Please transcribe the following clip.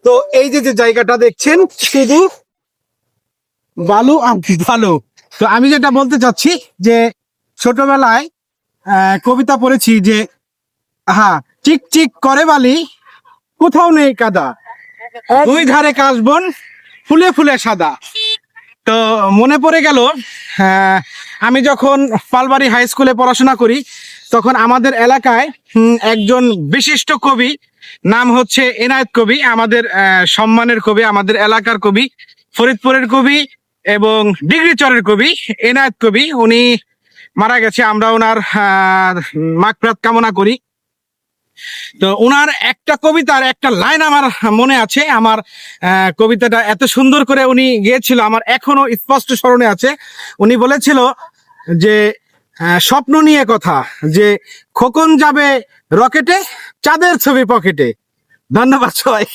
তো এই যে যে জায়গাটা দেখছেন শুধু বালু আর বালু। তো আমি যেটা বলতে চাচ্ছি যে ছোটবেলায় কবিতা পড়েছি যে হ্যাঁ, চিক চিক করে বালি, কোথাও নেই কাদা, দুই ধারে কাশবন, ফুলে ফুলে সাদা। তো মনে পড়ে গেল, আমি যখন পালবাড়ি হাই স্কুলে পড়াশোনা করি তখন আমাদের এলাকায় একজন বিশিষ্ট কবি, নাম হচ্ছে এনায়েত কবি, আমাদের সম্মানের কবি, আমাদের এলাকার কবি, ফরিদপুরের কবি এবং ডিগ্রিচরের কবি এনায়েত কবি। উনি মারা গেছে, আমরা ওনার মাগফিরাত কামনা করি। তো ওনার একটা কবিতার একটা লাইন আমার মনে আছে। আমার কবিতাটা এত সুন্দর করে উনি গেয়েছিল, আমার এখনো স্পষ্ট স্মরণে আছে। উনি বলেছিল যে স্বপ্ন নিয়ে কথা, যে খোকন যাবে রকেটে, চাঁদের ছবি পকেটে। ধন্যবাদ সবাই।